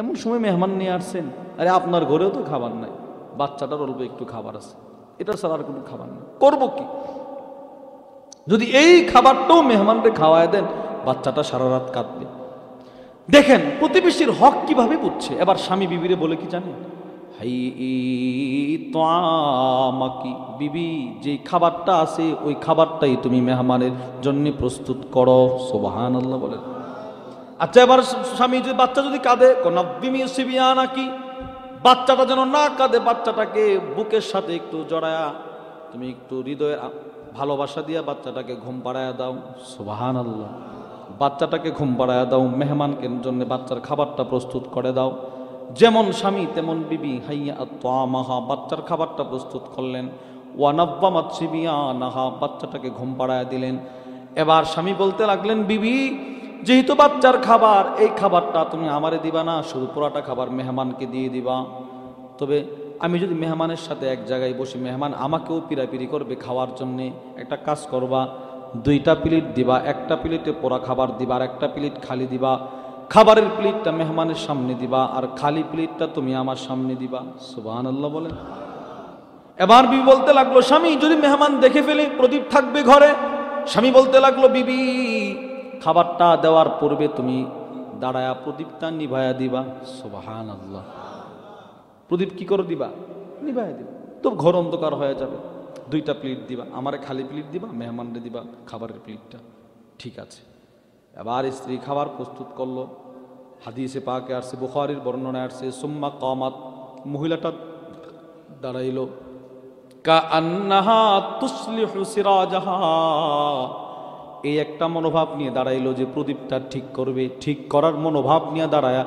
এমন সময় মেহমান নিয়ে আসছেন, আরে আপনার ঘরেও তো খাবার নাই, বাচ্চাটার অল্প একটু খাবার আছে, এটা ছাড়া আর কোনো খাবার নেই, করবো কি? যদি এই খাবারটাও মেহমানকে খাওয়ায় দেন, বাচ্চাটা সারা রাত কাঁদবে। দেখেন প্রতিবেশীর হক কিভাবে বুঝছে। এবার স্বামী বিবিরে বলে কি জানেন, হাই তামাকি, বিবি যে খাবারটা আছে ওই খাবারটাই তুমি মেহমানের জন্য প্রস্তুত করো। সুবহানাল্লাহ বলেন। আচ্ছা এবার স্বামী যদি বাচ্চা যদি কাঁদে, নাকি বাচ্চাটা যেন না কাঁদে, বাচ্চাটাকে বুকের সাথে একটু জড়ায়া তুমি একটু হৃদয়ের ভালোবাসা দিয়া বাচ্চাটাকে ঘুম পাড়ায়া দাও। সুবহানাল্লাহ। বাচ্চাটাকে ঘুম পাড়ায়া দাও, মেহমানকে জন্য বাচ্চার খাবারটা প্রস্তুত করে দাও। যেমন স্বামী তেমন বিবি, হাইয়া তামাহা, বাচ্চার খাবারটা প্রস্তুত করলেন। ওয়ানাব্বামাত সিবিয়ানাহা, বাচ্চাটাকে ঘুম পাড়ায়া দিলেন। এবার স্বামী বলতে লাগলেন, বিবি যেহেতু বাচ্চার খাবার, এই খাবারটা তুমি আমারে দিবা না, শুধু পুরাটা খাবার মেহমানকে দিয়ে দিবা। তবে আমি যদি মেহমানের সাথে এক জায়গায় বসি, মেহমান আমাকেও পিরাপিরি করবে খাওয়ার জন্যে, একটা কাজ করবা, দুইটা প্লেট দিবা, একটা প্লেটে পোড়া খাবার দিবা আর একটা প্লেট খালি দিবা। খাবারের প্লেটটা মেহমানের সামনে দিবা আর খালি প্লেটটা তুমি আমার সামনে দিবা। সুবহানাল্লাহ বলেন। এবার বিবি বলতে লাগলো, স্বামী যদি মেহমান দেখে ফেলে, প্রদীপ থাকবে ঘরে। স্বামী বলতে লাগলো, বিবি খাবারটা দেওয়ার পূর্বে তুমি দাঁড়ায়া প্রদীপটা নিভায়া দিবা। সুবহানাল্লাহ। প্রদীপ কি করে দিবা? নিভায়া দিবা, তো ঘর অন্ধকার হয়ে যাবে। দুইটা প্লেট দিবা, আমারে খালি প্লেট দিবা, মেহমানরে দিবা খাবারের প্লেটটা। ঠিক আছে। এবার স্ত্রী খাবার প্রস্তুত করলো। হাদিসে পাকে আসছে, বুখারীর বর্ণনায় আসছে, সুম্মা কামাত, মহিলাটা দাঁড়াইলো, কাআন্নাহা তুসলিহু সিরাজাহা, এই একটা মনোভাব নিয়ে দাঁড়াইলো যে প্রদীপটা ঠিক করবে। ঠিক করার মনোভাব নিয়ে দাঁড়ায়া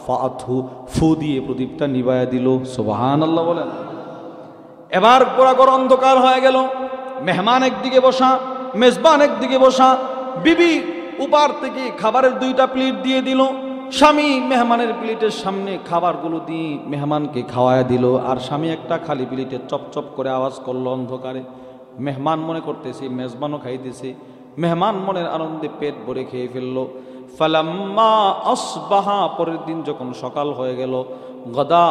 ফাআতহু, ফু দিয়ে প্রদীপটা নিভায়া দিল। সুবহানাল্লাহ বলেন। এবার পুরা ঘর অন্ধকার হয়ে গেল। মেহমান একদিকে বসা, মেজবান একদিকে বসা। বিবি উপার থেকে খাবারের দুইটা প্লেট দিয়ে দিল। স্বামী মেহমানের প্লেটের সামনে খাবারগুলো দিয়ে মেহমানকে খাওয়ায় দিল। আর স্বামী একটা খালি প্লেটে চপচপ করে আওয়াজ করলো অন্ধকারে। মেহমান মনে করতেছে মেজবানও খাইতেছে। মেহমান মনের আনন্দে পেট ভরে খেয়ে ফেললো। ফালাম্মা আসবাহা, পরের দিন যখন সকাল হয়ে গেল, গদা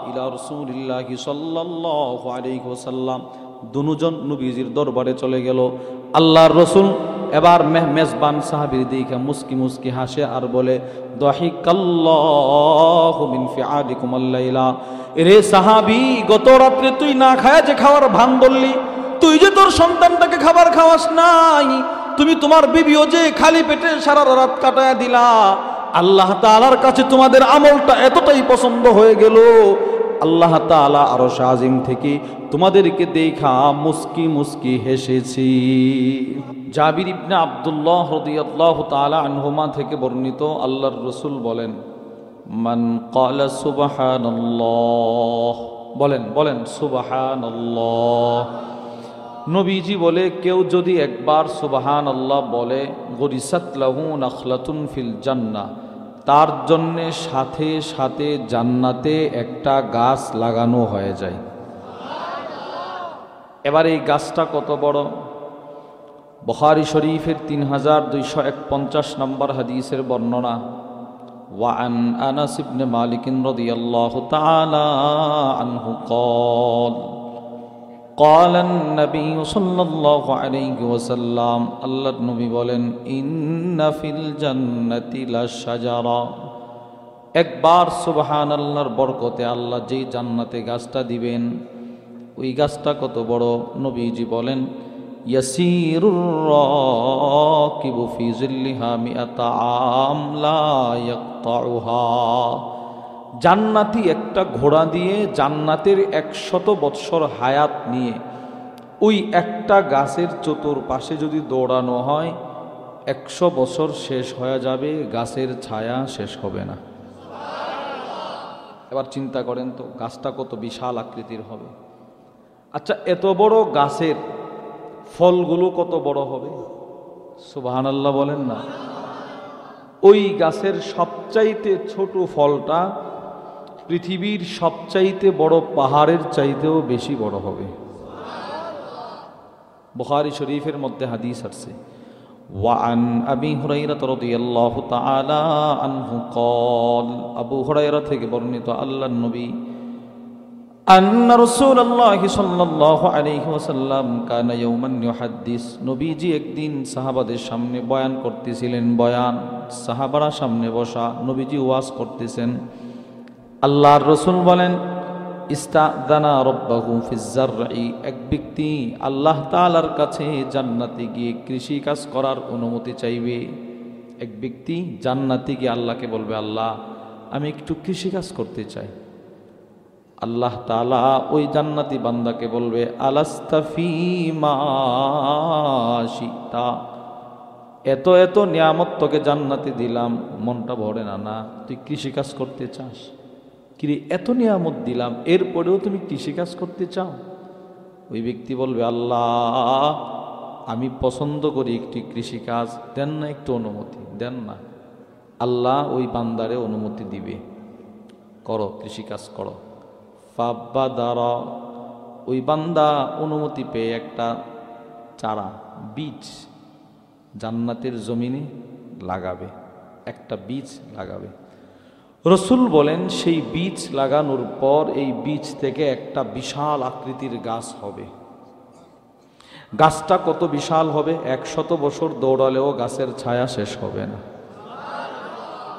ইলা রাসূলিল্লাহি সাল্লাল্লাহু আলাইহি ওয়াসাল্লাম, দুজন নবীজির দরবারে চলে গেল। আল্লাহর রাসূল এবার মেজবান সাহাবীর দিকে মুস্কি মুস্কি হাসে আর বলে, দাহিকাল্লাহু মিন ফিআলিকুম আল-লাইলা, রে সাহাবী, গত রাতে তুই না খায় যে খাওয়ার ভান ধরলি, তুই যে তোর সন্তানটাকে খাবার খাওয়াস নাই, তুমি তোমার বিবিও যে খালি পেটে সারা রাত কাটায়া দিলা, আল্লাহ তাআলার কাছে তোমাদের আমলটা এতটাই পছন্দ হয়ে গেল, আল্লাহ তাআলা আরশ আজিম থেকে তোমাদেরকে দেখা মুস্কি মুস্কি হেসেছি। জাবির ইবনে আব্দুল্লাহ রাদিয়াল্লাহু তাআলা আনহুমা থেকে বর্ণিত, আল্লাহর রাসূল বলেন, মান ক্বালা সুবহানাল্লাহ, বলেন বলেন সুবহানাল্লাহ। নবীজি বলে, কেউ যদি একবার সুবহানাল্লাহ বলে, গরিসাত লাহু নাখলাতুন ফিল জান্নাহ, তার জন্যে সাথে সাথে জান্নাতে একটা গাছ লাগানো হয়ে যায়। এবার এই গাছটা কত বড়? বুখারী শরীফের 3251 নম্বর হাদিসের বর্ণনা। ওয়ান আনাস ইবনে মালিক রাদিয়াল্লাহু তাআলা আনহু قال قال النبي صلى الله عليه وسلم, আল্লাহর নবী বলেন, ইন্না ফিল জান্নাতি লাশজারা, একবার সুবহানাল্লাহর বরকতে আল্লাহ যেই জান্নাতে গাছটা দিবেন, ওই গাছটা কত বড়? নবীজি বলেন, ইয়াসিরুর রাকিবু ফি জিল্লিহা মিআতা আম লা ইয়াকতাউহা, জান্নাতি একটা ঘোড়া দিয়ে জান্নাতের 100 বৎসর হায়াত নিয়ে ওই একটা গাছের চতুর্পাশে যদি দৌড়ানো হয়, 100 বছর শেষ হয়ে যাবে, গাছের ছায়া শেষ হবে না। এবার চিন্তা করেন তো, গাছটা কত বিশাল আকৃতির হবে। আচ্ছা, এত বড় গাছের ফলগুলো কত বড় হবে? সুবহানাল্লাহ বলেন না। ওই গাছের সবচাইতে ছোট ফলটা পৃথিবীর সবচাইতে বড় পাহাড়ের চাইতেও বেশি বড় হবে। বুখারী শরীফের মধ্যে হাদিস আছে, وعن أبي هريرة رضي الله تعالى عنه قال أبو هريرة থেকে বর্ণিত আল্লাহর নবী أن رسول الله صلى الله عليه وسلم كان يوما يحدث নবীজি একদিন সাহাবাদের সামনে বয়ান করতেছিলেন বয়ান সাহাবারা সামনে বসা নবীজি ওয়াজ করতেছেন আল্লাহর রাসূল বলেন ইস্তাদানা রাব্বাহু ফিজ জারঈ এক ব্যক্তি আল্লাহ তাআলার কাছে জান্নাতে গিয়ে কৃষি কাজ করার অনুমতি চাইবে এক ব্যক্তি জান্নাতে গিয়ে আল্লাহকে বলবে আল্লাহ আমি একটু কৃষি কাজ করতে চাই আল্লাহ তাআলা ওই জান্নাতি বান্দাকে বলবে আলাস্তাফি মা শিতা এত এত নিয়ামত তোকে জান্নাতে দিলাম মনটা ভরে না না তুই কৃষি কাজ করতে চাস কি এত নিয়ামত দিলাম এরপরেও তুমি কৃষিকাজ করতে চাও ওই ব্যক্তি বলবে আল্লাহ আমি পছন্দ করি একটি কৃষিকাজ দেন না একটু অনুমতি দেন না আল্লাহ ওই বান্দারে অনুমতি দিবে করো কৃষিকাজ করো ফাবাদারা ওই বান্দা অনুমতি পেয়ে একটা চারা বীজ জান্নাতের জমিনে লাগাবে একটা বীজ লাগাবে রসুল বলেন সেই বীজ লাগানোর পর এই বীজ থেকে একটা বিশাল আকৃতির গাছ হবে গাছটা কত বিশাল হবে 100 বছর দৌড়ালেও গাছের ছায়া শেষ হবে না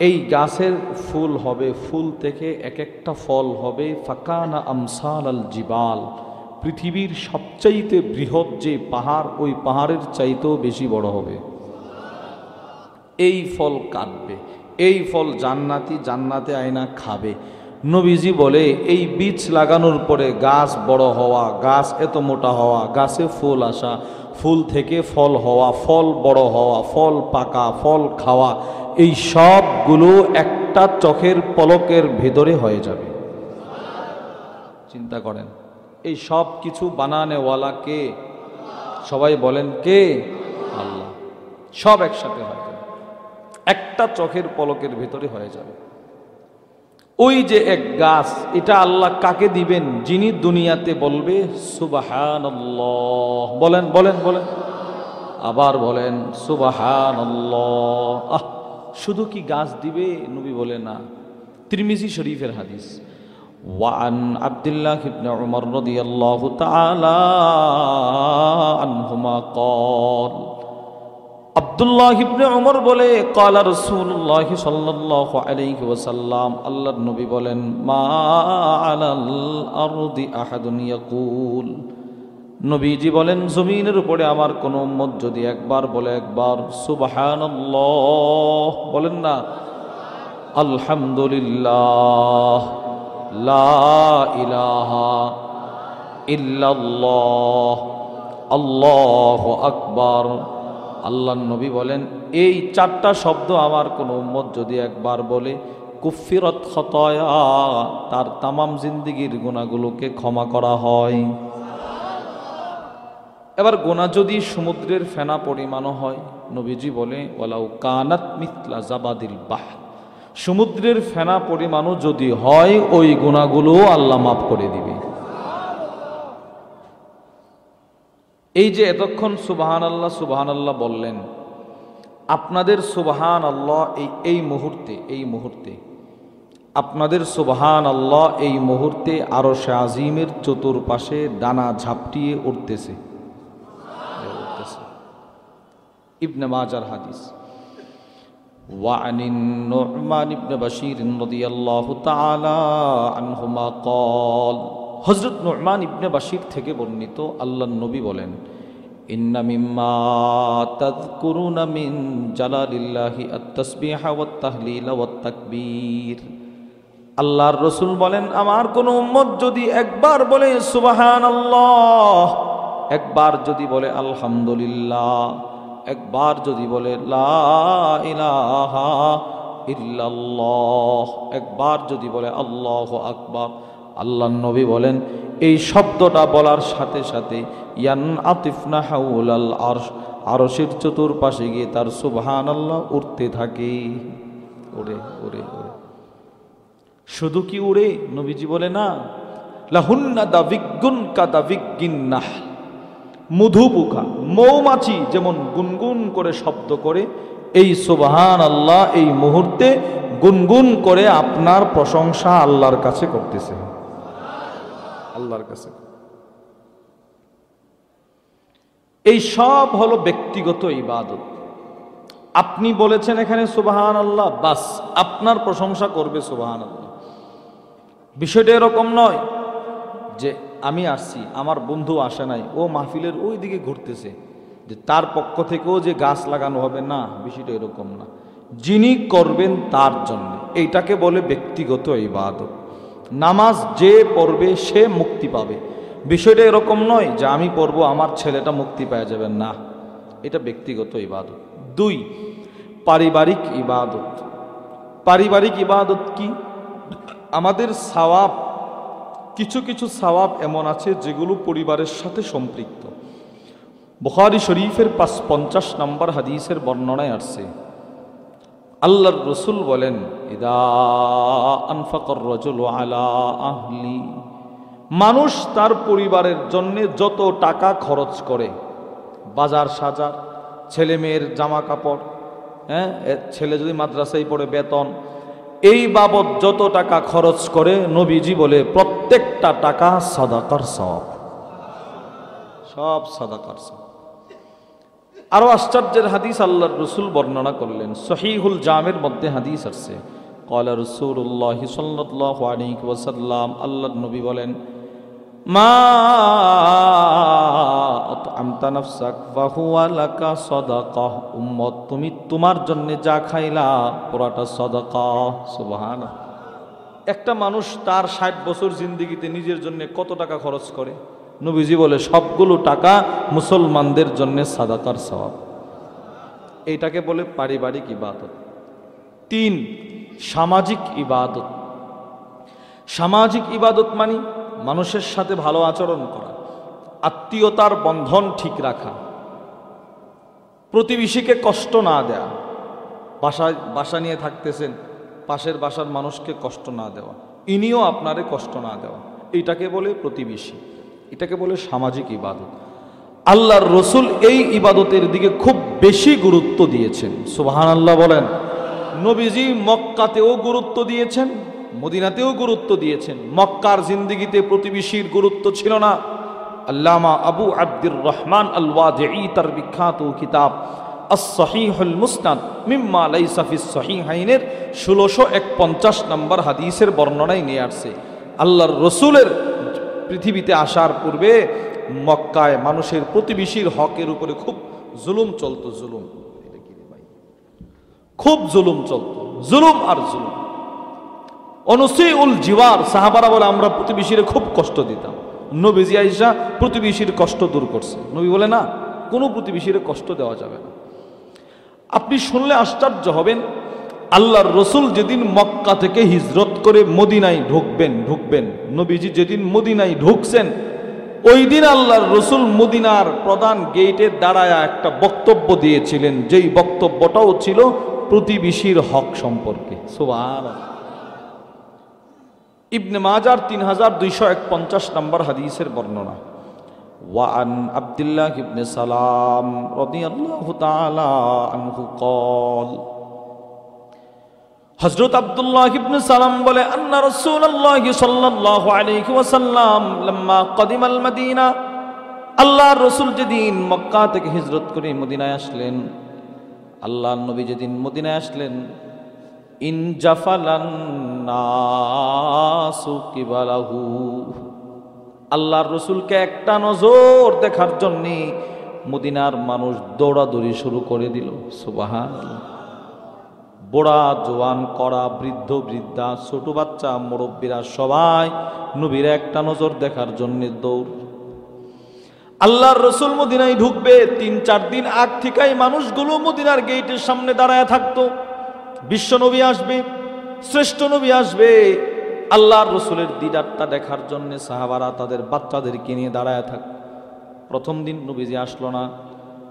এই গাছের ফুল হবে ফুল থেকে এক একটা ফল হবে ফাকানা আমসাল আল জিবাল পৃথিবীর সবচাইতে বৃহৎ যে পাহাড় ওই পাহাড়ের চাইতেও বেশি বড় হবে এই ফল কাটবে এই ফল জান্নাতি জান্নাতে আয়না খাবে নবীজি বলে এই বীজ লাগানোর পরে গাছ বড় হওয়া গাছ এত মোটা হওয়া গাছে ফুল আসা ফুল থেকে ফল হওয়া ফল বড় হওয়া ফল পাকা ফল খাওয়া এই সবগুলো একটা চোখের পলকের ভেতরে হয়ে যাবে চিন্তা করেন এই সব কিছু বানানেওয়ালা কে সবাই বলেন কে আল্লাহ সব একসাথে হয় একটা চোখের পলকের ভেতরে হয়ে যাবে ওই যে এক গাছ এটা আল্লাহ কাকে দিবেন যিনি দুনিয়াতে বলবে সুবহানাল্লাহ বলেন বলেন বলেন আবার বলেন সুবহানাল্লাহ শুধু কি গাছ দিবে নবী বলে না তিরমিজি শরীফের হাদিস ওয়ান আব্দুল্লাহ ইবনে উমর রাদিয়াল্লাহু তাআলা আনহুমা قال আব্দুল্লাহ ইবনে উমর বলে ক্বালা রাসূলুল্লাহ সাল্লাল্লাহু আলাইহি ওয়াসাল্লাম আল্লাহর নবী বলেন মা আলাল আরদি আহাদুন ইয়াকুল নবীজি বলেন জমিনের উপরে আমার কোন উম্মত যদি একবার বলে একবার সুবহানাল্লাহ বলেন না আলহামদুলিল্লাহ লা ইলাহা ইল্লাল্লাহ আল্লাহু আকবার আল্লাহর নবী বলেন এই চারটা শব্দ আমার কোন উম্মত যদি একবার বলে কুফিরত খতায়া তার তামাম জিন্দেগীর গুনাহগুলোকে ক্ষমা করা হয় এবার গুনাহ যদি সমুদ্রের ফেনা পরিমাণও হয় নবীজি বলে ওয়ালাউ কানাত মিথলা জাবাদিল বাহর সমুদ্রের ফেনা পরিমাণও যদি হয় ওই গুনাহগুলো আল্লাহ মাফ করে দিবে এই যে এতক্ষণ সুবহানাল্লাহ বললেন আপনাদের সুবহানাল্লাহ এই মুহূর্তে আপনাদের সুবহানাল্লাহ এই মুহূর্তে আরশে আজিমের চতুর্পাশে ডানা ঝাপটিয়ে উঠতেছে ইবনে মাজার হাদিস وعن النعمان بن بشير رضي الله تعالى عنهما قال হযরত নু'মান ইবনে বাশির থেকে বর্ণিত আল্লাহর নবী বলেন ইন্না মিম্মা তাযকুরুনা মিন জালালিল্লাহি আত-তাসবিহা ওয়াত তাহলিলা ওয়াত তাকবীর আল্লাহর রাসূল বলেন আমার কোন উম্মত যদি একবার বলে সুবহানাল্লাহ একবার যদি বলে আলহামদুলিল্লাহ একবার যদি বলে লা ইলাহা ইল্লাল্লাহ একবার যদি বলে আল্লাহু আকবার আল্লাহর নবী বলেন এই শব্দটা বলার সাথে সাথে ইয়ান আতিফনা হাউলাল আরশ আরশের চতুর্পাশে গিয়ে তার সুবহানাল্লাহ উঠতে থাকে ওরে ওরে ওরে শুধু কি উড়ে নবীজি বলে না লাহুন্না দাবিগুন কাদাবিগিন নাহ মধু পোকা, মৌমাছি যেমন গুনগুন করে শব্দ করে, এই সুবহানাল্লাহ এই মুহূর্তে গুনগুন করে আপনার প্রশংসা আল্লাহর কাছে করতেছে, আল্লাহর কাছে। এই সব হলো ব্যক্তিগত ইবাদত। আপনি বলেছেন এখানে সুবহানাল্লাহ, বাস আপনার প্রশংসা করবে সুবহানাল্লাহ। বিষয়টা এরকম নয় যে আমি আসছি, আমার বন্ধু আসে নাই, ও মাহফিলের ওই দিকে ঘুরতেছে, যে তার পক্ষ থেকেও যে গাছ লাগানো হবে, না, বিষয়টা এরকম না। যিনি করবেন তার জন্য, এইটাকে বলে ব্যক্তিগত ইবাদত। নামাজ যে পড়বে সে মুক্তি পাবে, বিষয়টা এরকম নয় যে আমি পড়বো আমার ছেলেটা মুক্তি পেয়ে যাবে, না, এটা ব্যক্তিগত ইবাদত। 2, পারিবারিক ইবাদত। পারিবারিক ইবাদত কি? আমাদের সওয়াব, কিছু কিছু সওয়াব এমন আছে যেগুলো পরিবারের সাথে সম্পৃক্ত। বুখারী শরীফের 50 নম্বর হাদিসের বর্ণনায় আসছে, আল্লাহর রাসূল বলেন, ইদা আনফাকার রাজুলু আলা আহলি, মানুষ তার পরিবারের জন্য যত টাকা খরচ করে, বাজার সাজার, ছেলে মেয়ের জামা কাপড়, ছেলে যদি মাদ্রাসায় পড়ে বেতন, এই বাবদ যত টাকা খরচ করে, নবীজি বলে প্রত্যেকটা টাকা সাদাকার সওয়াব, সব সাদাকার সওয়াব। আরো আশ্চর্যের হাদিস আল্লাহর রাসূল বর্ণনা করলেন, সহিহুল জামের মধ্যে হাদিস আছে, ক্বালা রাসূলুল্লাহ সাল্লাল্লাহু আলাইহি ওয়াসাল্লাম, আল্লাহর নবী বলেন, মা আতআমতা নাফসাক ফাহুয়া লাকা সাদাকাহ, উম্মত তুমি তোমার জন্য যা খাইলা পুরাটা সাদাকা। সুবহানাল্লাহ। একটা মানুষ তার 60 বছর জিন্দেগিতে নিজের জন্য কত টাকা খরচ করে? নবীজি বলে সবগুলো টাকা মুসলমানদের জন্য সাদাকার সওয়াব। এইটাকে বলে পারিবারিক ইবাদত। 3, সামাজিক ইবাদত। সামাজিক ইবাদত মানে মানুষের সাথে ভালো আচরণ করা, আত্মীয়তার বন্ধন ঠিক রাখা, প্রতিবেশীকে কষ্ট না দেয়া, বাসা নিয়ে থাকতেছেন, পাশের বাসার মানুষকে কষ্ট না দেওয়া, ইনিও আপনারে কষ্ট না দেওয়া, এইটাকে বলে প্রতিবেশী, এটাকে বলে সামাজিক ইবাদত। আল্লাহর রাসূল এই ইবাদতের দিকে খুব বেশি গুরুত্ব দিয়েছেন, সুবহানাল্লাহ বলেন। নবীজি মক্কাতেও গুরুত্ব দিয়েছেন, মদিনাতেও গুরুত্ব দিয়েছেন। মক্কার জিন্দেগিতে প্রতিবেশীর গুরুত্ব ছিল না। আল্লামা আবু আব্দুর রহমান আল ওয়াদিঈ তার বিখ্যাত কিতাব আস-সহিহুল মুসনাদ মিম্মা লাইসা ফিস সহিহাইনের 1651 নম্বর হাদিসের বর্ণনায় নিয়ে আসছে, আল্লাহর রাসূলের পৃথিবীতে আসার পূর্বে মক্কায় মানুষের প্রতিবেশীর হকের উপরে খুব জুলুম চলতো, জুলুম, খুব জুলুম চলতো, জুলুম আর জুলুম। অনুসিউল জিওয়ার, সাহাবারা বলে আমরা প্রতিবেশীরে খুব কষ্ট দিতাম। নবীজি আয়েশা প্রতিবেশীর কষ্ট দূর করছে। নবী বলে না, কোনো প্রতিবেশীরে কষ্ট দেওয়া যাবে না। আপনি শুনলে আশ্চর্য হবেন, আল্লাহর রাসূল যেদিন মক্কা থেকে হিজরত করে মদিনায় ঢুকবেন, নবীজি যেদিন মদিনায় ঢুকছেন, ওই দিন আল্লাহর রাসূল মদিনার প্রধান গেটে দাঁড়ায় একটা বক্তব্য দিয়েছিলেন, যেই বক্তব্যটাও ছিল প্রতিবেশীর হক সম্পর্কে। সুবহানাল্লাহ। ইবনে মাজার 3251 নম্বর হাদিসের বর্ণনা, ওয়ান আব্দুল্লাহ ইবনে সালাম রাদিয়াল্লাহু তাআলা আনহু قال, হযরত আব্দুল্লাহ ইবনে সালাম বলে, আন্না রাসূলুল্লাহ সাল্লাল্লাহু আলাইহি ওয়াসাল্লাম লাম্মা কদিমাল মদিনা, আল্লাহর রাসূল যেদিন মক্কা থেকে হিজরত করে মদিনায় আসলেন, আল্লাহর নবী যেদিন মদিনায় আসলেন, ইনজাফালান নাসু কিবালাহু, আল্লাহর রাসূলকে একটা নজর দেখার জন্য মদিনার মানুষ দৌড়াদৌড়ি শুরু করে দিল। সুবহানাল্লাহ। বুড়া জওয়ান কড়া, বৃদ্ধ বৃদ্ধা, ছোট বাচ্চা, মুরব্বীরা সবাই নবীর একটা নজর দেখার জন্য দৌড়। আল্লাহর রাসূল মদিনায় ঢুকবে 3-4 দিন আগ থেকেই মানুষগুলো মদিনার গেটের সামনে দাঁড়ায় থাকতো। বিশ্ব নবী আসবে, শ্রেষ্ঠ নবী আসবে, আল্লাহর রাসূলের দিদারটা দেখার জন্য সাহাবারা তাদের বাচ্চাদেরকে নিয়ে দাঁড়ায় থাক। প্রথম দিন নবীজি আসলো না,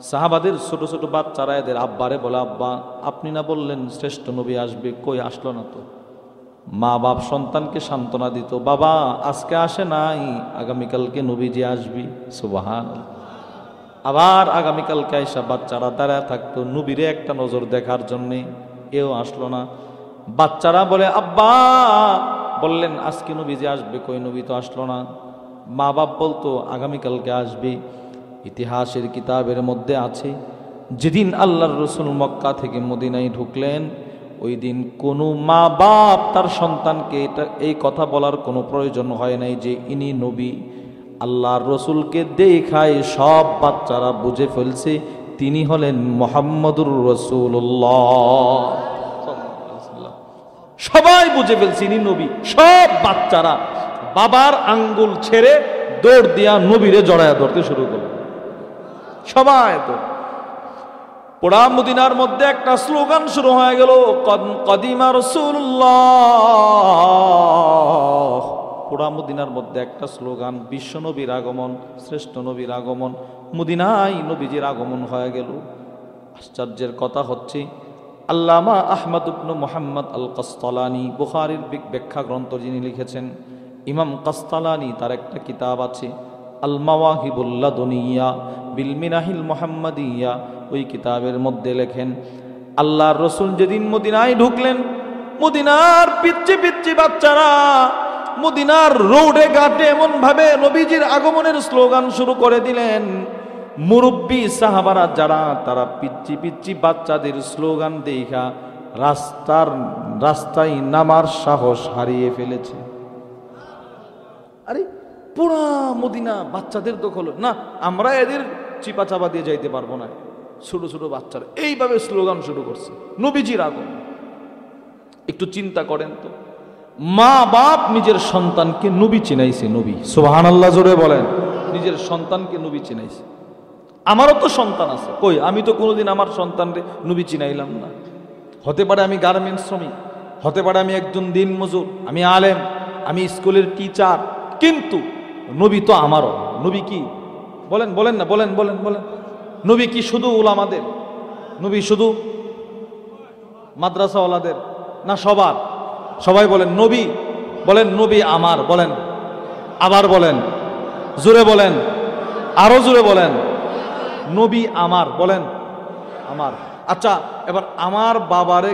সাহাবাদের ছোট ছোট বাচ্চারা এদের আব্বারে বলে, আব্বা আপনি না বললেন শ্রেষ্ঠ নবী আসবে, কই আসলো না তো? মা বাপ সন্তানকে সান্ত্বনা দিত, বাবা আজকে আসে নাই, আগামীকালকে নবীজি আসবি। সুবহানাল্লাহ। আবার আগামীকালকে আইসা বাচ্চারা দাঁড়ায় থাকতো নবীরে একটা নজর দেখার জন্যে, এও আসলো না। বাচ্চারা বলে আব্বা, বললেন আজকে নবী যে আসবে, কই নবী তো আসলো না। মা বাপ বলতো আগামীকালকে আসবে। ইতিহাসের কিতাবের মধ্যে আছে যেদিন আল্লাহর রসুল মক্কা থেকে মদিনায় ঢুকলেন, ওই দিন কোনো মা বাপ তার সন্তানকে এই কথা বলার কোনো প্রয়োজন হয় নাই যে ইনি নবী। আল্লাহর রসুলকে দেখায় সব বাচ্চারা বুঝে ফেলছে তিনি হলেন মুহাম্মদুর রাসূলুল্লাহ। সবাই বুঝে ফেলছে ইনি নবী। সব বাচ্চারা বাবার আঙ্গুল ছেড়ে দৌড় দিয়া নবীরে জড়ায়া ধরতে শুরু করল। সবাই তো পোড়া মদিনার মধ্যে একটা স্লোগান শুরু হয়ে গেল, কদিমা রাসূলুল্লাহ। পোড়া মদিনার মধ্যে একটা স্লোগান, বিশ্ব নবীর আগমন, শ্রেষ্ঠ নবীর আগমন, মদিনায় নবীজির আগমন হয়ে গেল। আশ্চর্যের কথা হচ্ছে আল্লামা আহমদ ইবনে মুহাম্মদ আল কাসতালানী, বুখারীর ব্যাখ্যা গ্রন্থ যিনি লিখেছেন, ইমাম কাসতালানী, তার একটা কিতাব আছে আল মাওয়াহিবুল লাদুনিয়া বিল মিনাহিল মুহাম্মাদিয়া। ওই কিতাবের মধ্যে লেখেন আল্লাহর রসুল যেদিন মদিনায় ঢুকলেন, মদিনার পিচ্ছি পিচ্ছি বাচ্চারা মদিনার রোডে ঘাটে এমন ভাবে নবীজির আগমনের স্লোগান শুরু করে দিলেন। মুরব্বী সাহাবারা যারা, তারা পিচ্ছি পিচ্ছি বাচ্চাদের স্লোগান দেখা রাস্তায় নামার সাহস হারিয়ে ফেলেছে। আরে পুরা মদিনা বাচ্চাদের দখল না, আমরা এদের চিপা চাপা দিয়ে যাইতে পারবো না। ছোট ছোট বাচ্চারা এইভাবে স্লোগান শুরু করছে নবীজির আগমন। একটু চিন্তা করেন তো, মা বাপ নিজের সন্তানকে নবী চিনাইছে। নবী, সুবহানাল্লাহ জোরে বলেন। নিজের সন্তানকে নবী চিনাইছে। আমারও তো সন্তান আছে, কই আমি তো কোনোদিন আমার সন্তানরে নবী চিনাইলাম না। হতে পারে আমি গার্মেন্টস শ্রমিক, হতে পারে আমি একজন দিন মজুর, আমি আলেম, আমি স্কুলের টিচার, কিন্তু নবী তো আমারও। নবী কি বলেন, বলেন না, বলেন বলেন বলেন। নবী কি শুধু উলামাদের? নবী শুধু মাদ্রাসাওয়ালাদের? না সবার? সবাই বলেন নবী, বলেন নবী আমার, বলেন আবার বলেন, জোরে বলেন, আরো জোরে বলেন, নবী আমার, বলেন আমার। আচ্ছা এবার আমার বাবারে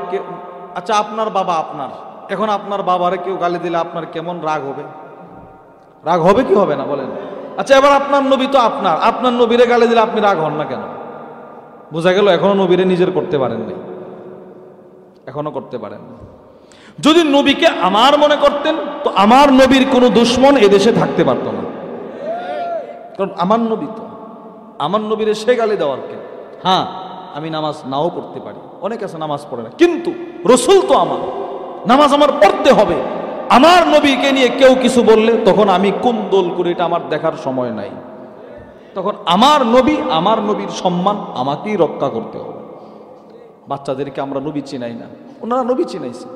আচ্ছা আপনার বাবা আপনার, এখন আপনার বাবারে কেউ গালি দিলে আপনার কেমন রাগ হবে? রাগ হবে কি হবে না বলেন? আচ্ছা এবার আপনার নবী তো আপনার, আপনার নবীরে গালি দিলে আপনি রাগ হন না কেন? বোঝা গেল এখনো নবীরে নিজের করতে পারেননি, এখনো করতে পারেন। যদি নবীকে আমার মনে করতেন তো আমার নবীর কোনো দুশ্মন এদেশে থাকতে পারতো না। কারণ আমার নবী তো, আমার নবীরে সে গালি দেওয়ার কে? হ্যাঁ আমি নামাজ নাও পড়তে পারি, অনেক আছে নামাজ পড়ে না, কিন্তু রসুল তো আমার, নামাজ আমার পড়তে হবে। আমার নবীকে নিয়ে কেউ কিছু বললে তখন আমি কোন দল করি এটা আমার দেখার সময় নাই। তখন আমার নবী, আমার নবীর সম্মান আমাকেই রক্ষা করতে হবে। বাচ্চাদেরকে আমরা নবী চিনাই না, ওনারা নবী চিনাইছে।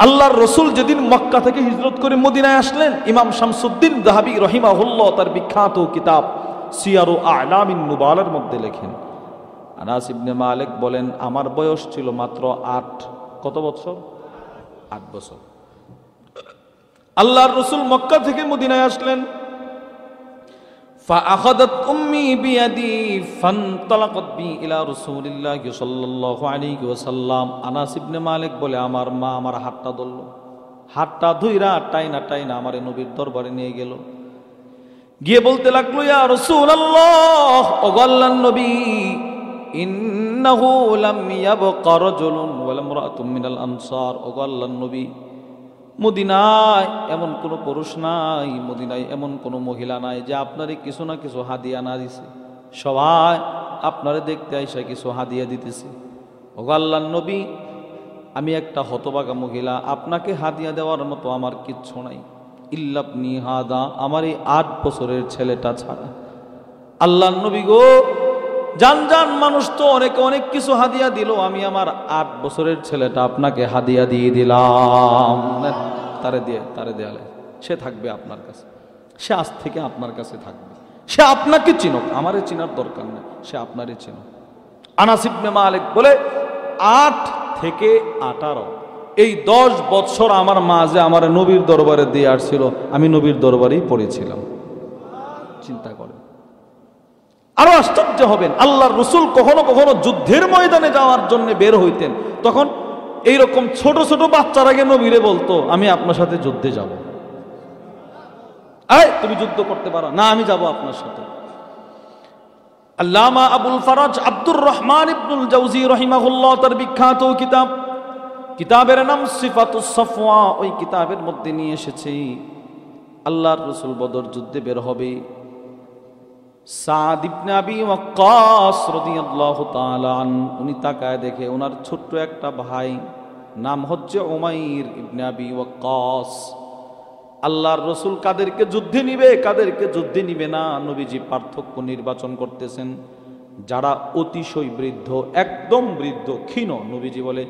আল্লাহর রসুল যেদিন মক্কা থেকে হিজরত করে মদিনায় আসলেন, ইমাম শামসুদ্দিন যাহাবী রহিমাহুল্লাহ তার বিখ্যাত কিতাব সিয়ারু আ'লামিন নুবালার মধ্যে লেখেন, আনাস ইবনে মালিক বলেন আমার বয়স ছিল মাত্র 8। কত বছর? 8 বছর। আল্লাহর রসুল মক্কা থেকে মদিনায় আসলেন। فأخذت أمي بيدي فانطلقت بي إلى رسول الله صلى الله عليه وسلم। আনাস ইবনে মালিক বলে আমার মা আমার হাতটা ধরল, হাতটা ধুইরা টাইনা টাইনা আমার নবীর দরবারে নিয়ে গেল। গিয়ে বলতে লাগলো ইয়া রাসূলুল্লাহ, ও আল্লাহর নবী, ইন্নাহু লাম ইয়াবকা রাজুলুন ওয়া ইমরাআতুন মিনাল আনসার। ও আল্লাহর নবী, মদিনায় এমন কোনো পুরুষ নাই, মদিনায় এমন কোনো মহিলা নাই যে আপনারে কিছু না কিছু হাদিয়া না দিছে। সবাই আপনারে দেখতে আইসা কিছু হাদিয়া দিতেছে। ও আল্লাহর নবী, আমি একটা হতভাগা মহিলা, আপনাকে হাদিয়া দেওয়ার মতো আমার কিচ্ছু নাই, ইল্লাবনি হাদা, আমার এই 8 বছরের ছেলেটা ছাড়া। আল্লাহর নবী গো, জান জান মানুষ তো অনেকে অনেক কিছু হাদিয়া দিল, আমি আমার 8 বছরের ছেলেটা আপনাকে হাদিয়া দিয়ে দিলাম। তারে দেয়ালে সে থাকবে আপনার কাছে, সে আজ থেকে আপনার কাছে থাকবে। সে আপনাকে চিনুক, আমারে চিনার দরকার নেই, সে আপনারই চিনুক। আনাস ইবনে মালিক বলে 8 থেকে 18 এই 10 বছর আমার মা যে আমার নবীর দরবারে দিয়ে আসছিল, আমি নবীর দরবারেই পড়েছিলাম। চিন্তা করেন, আরো আশ্চর্য হবেন, আল্লাহর রাসূল কখনো কখনো যুদ্ধের ময়দানে যাওয়ার জন্য বের হইতেন, তখন এইরকম ছোট ছোট বাচ্চার আগে নবীরে বলতো, আমি আপনার সাথে যুদ্ধে যাব। এই তুমি যুদ্ধ করতে পারো না, আমি যাব আপনার সাথে। আল্লামা আবুল ফারাজ আব্দুর রহমান ইবনুল জাওজি রাহিমাহুল্লাহ তার বিখ্যাত কিতাবের নাম সিফাতুস সাফওয়া, ওই কিতাবের মধ্যে নিয়ে এসেছে আল্লাহর রাসূল বদর যুদ্ধে বের হবে। সাদ ইবনে আবি ওয়াক্কাস রাদিয়াল্লাহু তাআলা উনি তাকায় দেখে ওনার ছোট্ট একটা ভাই, নাম হচ্ছে উমাইর ইবনে আবি ওয়াক্কাস। আল্লাহর রাসূল কাদেরকে যুদ্ধে নিবে কাদেরকে যুদ্ধে নিবে না, নবীজি পার্থক্য নির্বাচন করতেছেন। যারা অতিশয় বৃদ্ধ, একদম বৃদ্ধ ক্ষীণ, নবীজি বলে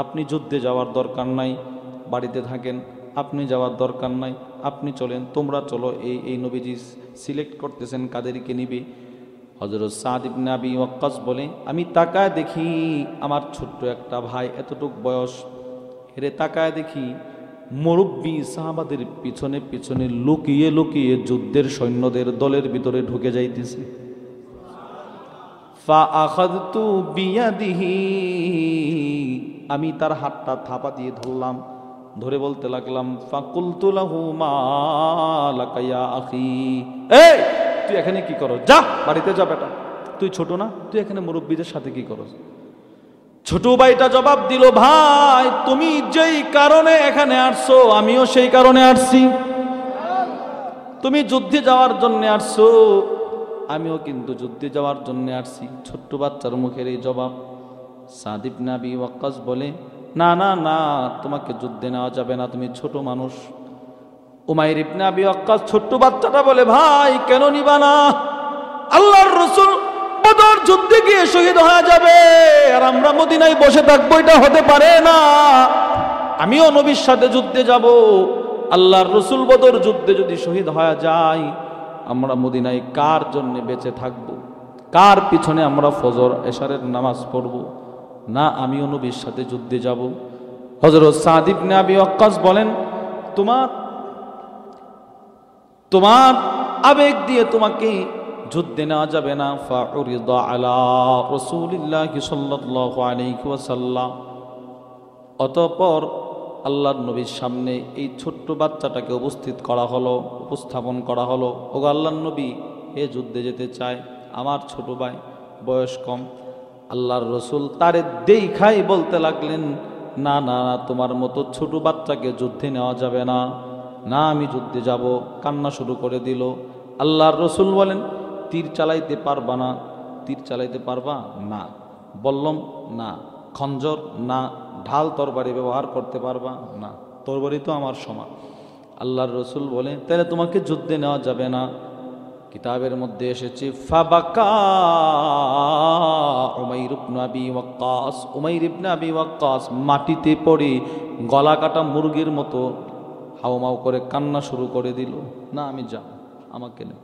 আপনি যুদ্ধে যাওয়ার দরকার নাই, বাড়িতে থাকেন, আপনি যাওয়ার দরকার নাই, আপনি চলেন, তোমরা চলো। এই নবীজি সিলেক্ট করতেছেন কাদেরকে নিবে। হযরত সাদ ইবনে আবি ওয়াক্কাস বলে, আমি তাকায় দেখি আমার ছোট্ট একটা ভাই, এতটুক বয়স, হেরে তাকায় দেখি মুরব্বী সাহাবাদের পিছনে পিছনে লুকিয়ে লুকিয়ে যুদ্ধের সৈন্যদের দলের ভিতরে ঢুকে যাইতেছে। ফাআখাযতু বিয়াদিহি, আমি তার হাতটা থাপা দিয়ে ধরলাম, ধরে বলতে লাগলাম, ফাকুলতু লাহু মা লাকা ইয়া আখি, এই তুই এখানে কি করস? যা বাড়িতে যা বেটা, তুই ছোট না, তুই এখানে মুরব্বীদের সাথে কি করস? ছোট ভাইটা জবাব দিল, ভাই তুমি যেই কারণে এখানে আসছো আমিও সেই কারণে আসছি, তুমি যুদ্ধে যাওয়ার জন্য আসছো, আমিও কিন্তু যুদ্ধে যাওয়ার জন্য আসছি। ছোট্ট বাচ্চার মুখের এই জবাব। সাদ ইবনে আবি ওয়াক্কাস বলে, না না না, তোমাকে যুদ্ধে নেওয়া যাবে না, তুমি ছোট মানুষ। উমাইর ইবনে আবি ওয়াক্কাস ছোট্ট বাচ্চাটা বলে, ভাই কেন নিবা না? আল্লাহর রাসূল বদর যুদ্ধে গিয়ে শহীদ হয়ে যাবে আর আমরা মদিনায় বসে থাকবো, এটা হতে পারে না। আমিও নবীর সাথে যুদ্ধে যাব। আল্লাহর রাসূল বদর যুদ্ধে যদি শহীদ হয়ে যায়, আমরা মদিনায় কার জন্য বেঁচে থাকব? কার পিছনে আমরা ফজর এশারের নামাজ পড়ব? না, আমিও নবীর সাথে যুদ্ধে যাব। হযরত সাদ ইবনে আবি ওয়াক্কাস বলেন, তোমার আবেগ দিয়ে তোমাকে যুদ্ধে নেওয়া যাবে না। ফাউরিদা আলা রাসূলিল্লাহি সাল্লাল্লাহু আলাইহি ওয়াসাল্লাম, অতঃপর আল্লাহর নবীর সামনে এই ছোট্ট বাচ্চাটাকে উপস্থাপন করা হলো। ওগো আল্লাহর নবী, এ যুদ্ধে যেতে চায়, আমার ছোট ভাই, বয়স কম। আল্লাহর রাসূল তারে দেখাই বলতে লাগলেন, না না, তোমার মতো ছোট বাচ্চাকে যুদ্ধে নেওয়া যাবে না, না আমি যুদ্ধে যাব। কান্না শুরু করে দিল। আল্লাহর রাসূল বলেন, তীর চালাইতে পারবা না? তীর চালাইতে পারবা না? বললাম না। খঞ্জর না। ঢাল তরবারি ব্যবহার করতে পারবা না? তরবারি তো আমার সমান। আল্লাহর রাসূল বলে, তাহলে তোমাকে যুদ্ধে নেওয়া যাবে না। কিতাবের মধ্যে এসেছে, ফাবাকা উমাইর ইবনে আবি ওয়াক্কাস, উমাইর ইবনে আবি ওয়াক্কাস মাটিতে পড়ে গলা কাটা মুরগির মতো হাউমাউ করে কান্না শুরু করে দিল, না আমি যাব, আমাকে নেই।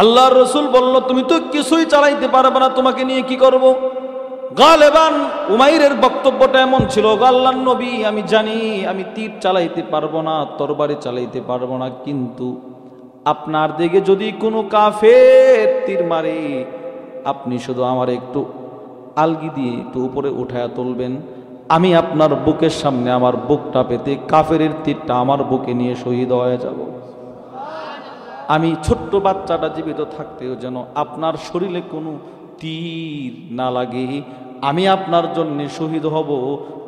আল্লাহর রাসূল বলল, তুমি তো কিছুই চালাইতে পারবে না, তোমাকে নিয়ে কি করব? গালেবান উমাইরের বক্তব্যটা এমন ছিল, আল্লাহর নবী আমি জানি আমি তীর চালাইতে পারবো না, তরবারি চালাইতে পারবো না, কিন্তু আপনার দিকে যদি কোনো কাফের তীর মারে, আপনি শুধু আমার একটু আলগি দিয়ে একটু উপরে উঠায়া তুলবেন, আমি আপনার বুকের সামনে আমার বুকটা পেতে কাফেরের তীরটা আমার বুকে নিয়ে শহীদ হয়ে যাব। আমি ছোট্ট বাচ্চাটা জীবিত থাকতেও যেন আপনার শরীরে কোনো তীর না লাগে, আমি আপনার জন্য শহীদ হব,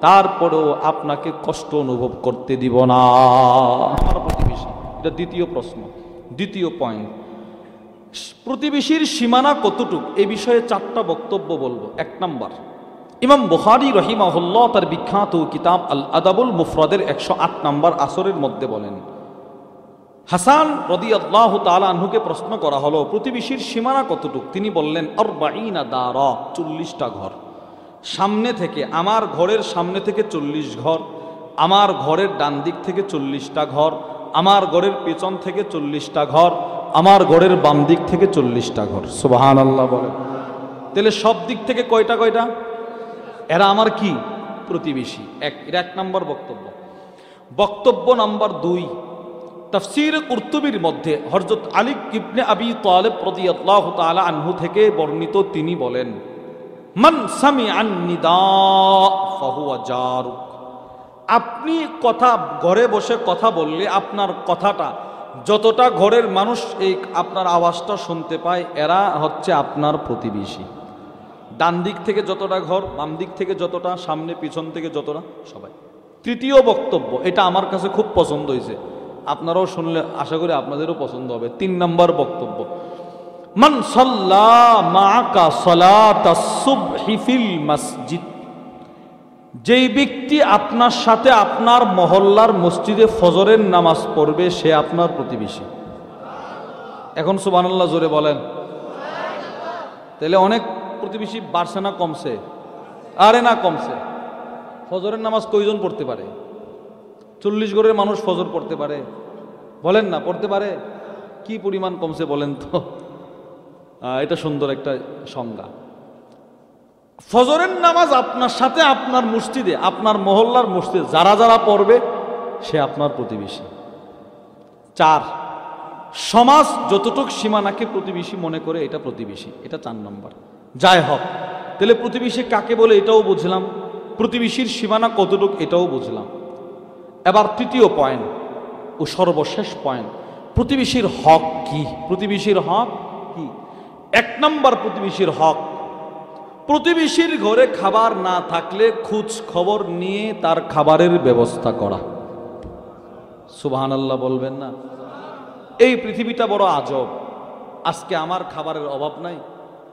তারপরেও আপনাকে কষ্ট অনুভব করতে দিব না। আমার প্রতিবেশী, এটা দ্বিতীয় প্রশ্ন, দ্বিতীয় পয়েন্ট, প্রতিবেশীর সীমানা কতটুক, এই বিষয়ে চারটা বক্তব্য বলবো। এক নাম্বার, ইমাম বুখারী রাহিমাহুল্লাহ তার বিখ্যাত কিতাব আল আদাবুল মুফরাদের 108 নম্বর আসরের মধ্যে বলেন, হাসান রাদিয়াল্লাহু তাআলা আনহুকে প্রশ্ন করা হলো, প্রতিবেশীর সীমানা কতটুক? তিনি বললেন, 40 দারা, 40টা ঘর। সামনে থেকে, আমার ঘরের সামনে থেকে 40 ঘর, আমার ঘরের ডান দিক থেকে 40টা ঘর, আমার ঘরের পেছন থেকে 40টা ঘর, আমার ঘরের বাম দিক থেকে 40টা ঘর। সুবহানাল্লাহ বলে। তাহলে সব দিক থেকে কয়টা কয়টা? এরা আমার কি? প্রতিবেশী। এটা এক নম্বর বক্তব্য। বক্তব্য নাম্বার 2, তাফসীর কুরতুবীর মধ্যে হযরত আলী ইবনে আবি তালিব রাদিয়াল্লাহু তাআলা আনহু থেকে বর্ণিত, তিনি বলেন, মান সামিআন নিদা ফাহুয়া জারুক। আপনি কথা ঘরে বসে কথা বললে আপনার কথাটা যতটা ঘরের মানুষ এই আপনার আওয়াজটা শুনতে পায়, এরা হচ্ছে আপনার প্রতিবেশী। ডান দিক থেকে যতটা ঘর, বাম দিক থেকে যতটা, সামনে পিছন থেকে যতটা, সবাই। তৃতীয় বক্তব্য, এটা আমার কাছে খুব পছন্দ হয়েছে, আপনারাও শুনলে আশা করি আপনাদেরও পছন্দ হবে। 3 নম্বর বক্তব্য, মান সাল্লা মাআকা সালাতাস সুবহি ফিল মসজিদ। যেই ব্যক্তি আপনার সাথে আপনার মহল্লার মসজিদে ফজরের নামাজ পড়বে, সে আপনার প্রতিবেশী। এখন সুবহানাল্লাহ জোরে বলেন। তাহলে অনেক প্রতিবেশী বাড়ছে না কমছে? আরে না, কমছে। ফজরের নামাজ কয়জন পড়তে পারে? 40 ঘরের মানুষ ফজর পড়তে পারে? বলেন না, পড়তে পারে? কি পরিমাণ কমছে বলেন তো। এটা সুন্দর একটা সংজ্ঞা। ফজরের নামাজ আপনার সাথে আপনার মসজিদে, আপনার মহল্লার মসজিদে যারা যারা পড়বে, সে আপনার প্রতিবেশী। 4, সমাজ যতটুক সীমানাকে প্রতিবেশী মনে করে, এটা প্রতিবেশী। এটা 4 নম্বর। যাই হোক, তাহলে প্রতিবেশী কাকে বলে এটাও বুঝলাম, প্রতিবেশীর সীমানা কতটুক এটাও বুঝলাম। এবার তৃতীয় পয়েন্ট ও সর্বশেষ পয়েন্ট, প্রতিবেশীর হক কি? প্রতিবেশীর হক কি? 1 নম্বর প্রতিবেশীর হক, প্রতিবেশীর ঘরে খাবার না থাকলে খোঁজ খবর নিয়ে তার খাবারের ব্যবস্থা করা। সুবহানাল্লাহ বলবেন না? এই পৃথিবীটা বড় আজব। আজকে আমার খাবারের অভাব নাই,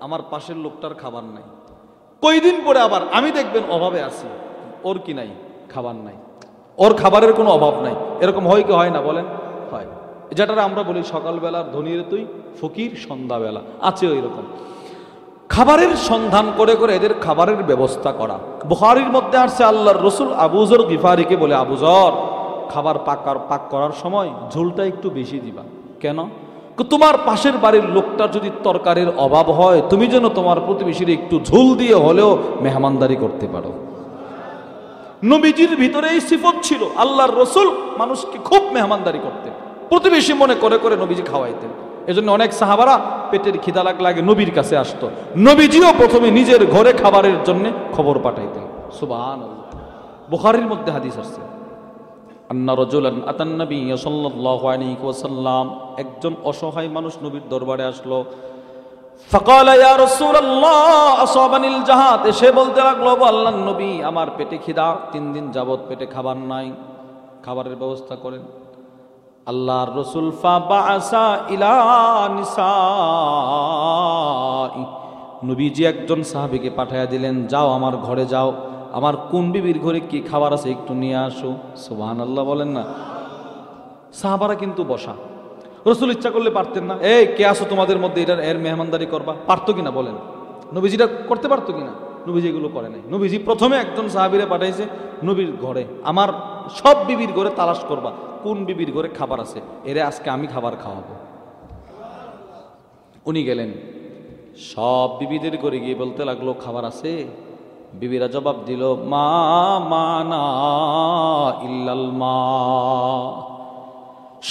আমার পাশের লোকটার খাবার নাই, কয়দিন পরে আবার আমি দেখবেন অভাবে আছি, ওর কি নাই? খাবার নাই। ওর খাবারের কোনো অভাব নাই। এরকম হয় কি হয় না বলেন? হয়। যেটা আমরা বলি সকালবেলার ধনীর তুই ফকির সন্ধ্যাবেলা, আছে ওই রকম। খাবারের সন্ধান করে করে এদের খাবারের ব্যবস্থা করা। বুখারীর মধ্যে আসছে, আল্লাহর রাসূল আবু যর গিফারিকে বলে, আবু যর, খাবার পাক করার সময় ঝোলটা একটু বেশি দিবা। কেন? তোমার পাশের বাড়ির লোকটার যদি তরকারির অভাব হয়, তুমি যেন তোমার প্রতিবেশীর একটু ঝোল দিয়ে হলেও মেহমানদারি করতে পারো। নবীজির ভিতরে এই সিফত ছিল। আল্লাহর রাসূল মানুষকে খুব মেহমানদারি করতেন, প্রতিবেশী মনে করে করে নবীজি খাওয়াইতেন। এজন্য অনেক সাহাবারা পেটের খিদা লাগে নবীর কাছে আসতো, নবীজিও প্রথমে নিজের ঘরে খাবারের জন্য খবর পাঠাইতেন। সুবহানাল্লাহ। বুখারীর মধ্যে হাদিস আছে, আন্না রাজুলান আতান নবী সাল্লাল্লাহু আলাইহি ওয়াসাল্লাম, একজন অসহায় মানুষ নবীর দরবারে আসলো। ফাকালা ইয়া রাসূলুল্লাহ আসাবানিল জাহাদ, এসে বলতে লাগলো, আল্লাহর নবী, আমার পেটে খিদা, 3 দিন যাবত পেটে খাবার নাই, খাবারের ব্যবস্থা করেন। আল্লাহর রাসূল ফাবাআসা ইলা নিসাই, নবীজি একজন সাহাবীকে পাঠিয়ে দিলেন, যাও আমার ঘরে যাও, আমার কোন বিবির ঘরে কি খাবার আছে একটু নিয়ে আসো। সুবহানাল্লাহ বলেন না? সাহাবারা কিন্তু বসা, রাসূল ইচ্ছা করলে পারতেন না, এই কে আসো তোমাদের মধ্যে, এটার এর মেহমানদারি করবা, পারতো কিনা বলেন? নবীজিটা করতে পারতো কিনা? নবীজি এগুলো করে নাই। নবীজি প্রথমে একজন সাহাবীরে পাঠাইছে নবীর ঘরে, আমার সব বিবির ঘরে তালাশ করবা কোন বিবির ঘরে খাবার আছে, এরে আজকে আমি খাবার খাওয়াবো। উনি গেলেন, সব বিবিদের ঘরে গিয়ে বলতে লাগলো, খাবার আছে? বিবিরা জবাব দিল, মা মানা ইল্লাল মা।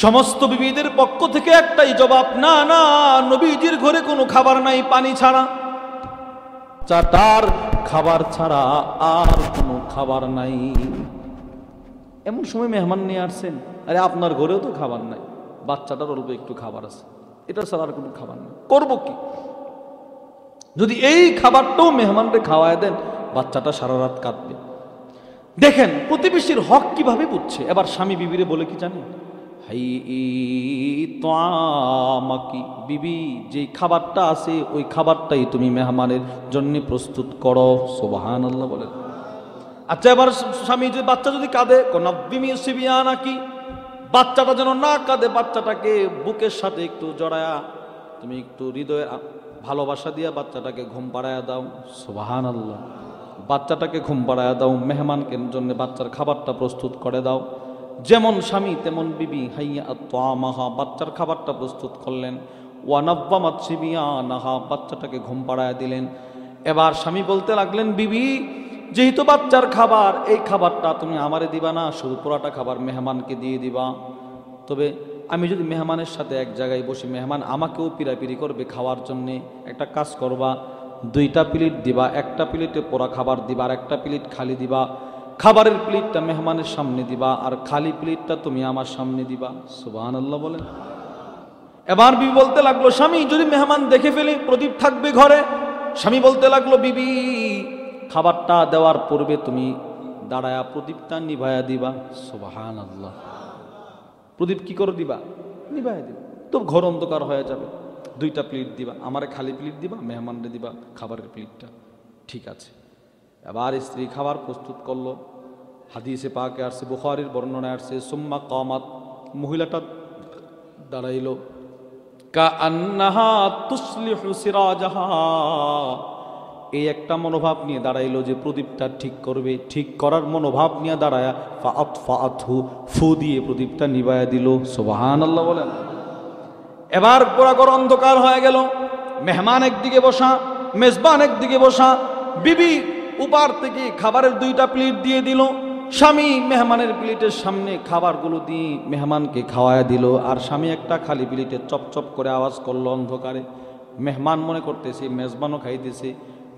সমস্ত বিবিদের পক্ষ থেকে একটাই জবাব, না না, নবীজির ঘরে কোনো খাবার নাই পানি ছাড়া, চাটার খাবার ছাড়া আর কোনো খাবার নাই। এমন সময় মেহমান নিয়ে আসছেন, আরে আপনার ঘরেও তো খাবার নাই, বাচ্চাটার অল্প একটু খাবার আছে, এটা ছাড়া আর কোনো খাবার নেই, করবো কি? যদি এই খাবারটাও মেহমানকে খাওয়ায় দেন, বাচ্চাটা সারা রাত কাঁদবে। দেখেন প্রতিবেশীর হক কিভাবে বুঝছে। এবার স্বামী বিবিরে বলে কি জানেন, হাই তামাকি, বিবি যে খাবারটা আছে ওই খাবারটাই তুমি মেহমানের জন্য প্রস্তুত করো। সুবহানাল্লাহ বলেন। আচ্ছা, এবার স্বামী যদি বাচ্চা যদি কাঁদে, নাব্বিমি সিবিয়ানাকি, বাচ্চাটা যেন না কাঁদে, বাচ্চাটাকে বুকের সাথে একটু জড়ায়া তুমি একটু হৃদয়ে ভালোবাসা দিয়া বাচ্চাটাকে ঘুম পাড়ায়া দাও। সুবহানাল্লাহ। বাচ্চাটাকে ঘুম পাড়ায়া দাও, মেহমানকে জন্য বাচ্চার খাবারটা প্রস্তুত করে দাও। যেমন স্বামী তেমন বিবি, হাইয়া তামাহা, বাচ্চার খাবারটা প্রস্তুত করলেন। ওয়ানাব্বামাত সিবিয়ানাহা, বাচ্চাটাকে ঘুম পাড়ায়া দিলেন। এবার স্বামী বলতে লাগলেন, বিবি যেহেতু বাচ্চার খাবার, এই খাবারটা তুমি আমারে দিবা না, শুধু পুরাটা খাবার মেহমানকে দিয়ে দিবা। তবে আমি যদি মেহমানের সাথে এক জায়গায় বসি, মেহমান আমাকেও পিরাপিরি করবে খাওয়ার জন্যে, একটা কাজ করবা, 2টা প্লেট দিবা, একটা প্লেটে পোড়া খাবার দিবা আর একটা প্লেট খালি দিবা। খাবারের প্লেটটা মেহমানের সামনে দিবা আর খালি প্লেটটা তুমি আমার সামনে দিবা। সুবহানাল্লাহ বলেন। এবার বিবি বলতে লাগলো, স্বামী যদি মেহমান দেখে ফেলে প্রদীপ থাকবে ঘরে। স্বামী বলতে লাগলো, বিবি খাবারটা দেওয়ার পূর্বে তুমি দাঁড়ায়া প্রদীপটা নিভায়া দিবা। সুবহানাল্লাহ। প্রদীপ কি করে দিবা? নিভায়া দিবা, তো ঘর অন্ধকার হয়ে যাবে। 2টা প্লেট দিবা, আমারে খালি প্লেট দিবা, মেহমানরে দিবা খাবারের প্লেটটা। ঠিক আছে। এবার স্ত্রী খাবার প্রস্তুত করলো। হাদিসে পাকে আসছে, বুখারীর বর্ণনায় আসছে, সুম্মা কামাত, মহিলাটা দাঁড়াইলো, কাআন্নাহা তুসলিহু সিরাজাহা, এই একটা মনোভাব নিয়ে দাঁড়াইলো যে প্রদীপটা ঠিক করবে। ঠিক করার মনোভাব নিয়ে দাঁড়ায়া ফাআতহু, ফু দিয়ে প্রদীপটা নিভায়া দিল। সুবহানাল্লাহ বলেন। এবার পুরা ঘর অন্ধকার হয়ে গেল। মেহমান একদিকে বসা, মেজবান একদিকে বসা। বিবি উপার থেকে খাবারের 2টা প্লেট দিয়ে দিল। স্বামী মেহমানের প্লেটের সামনে খাবারগুলো দিয়ে মেহমানকে খাওয়ায় দিল। আর স্বামী একটা খালি প্লেটে চপচপ করে আওয়াজ করলো অন্ধকারে। মেহমান মনে করতেছে মেজবানও খাইতেছে।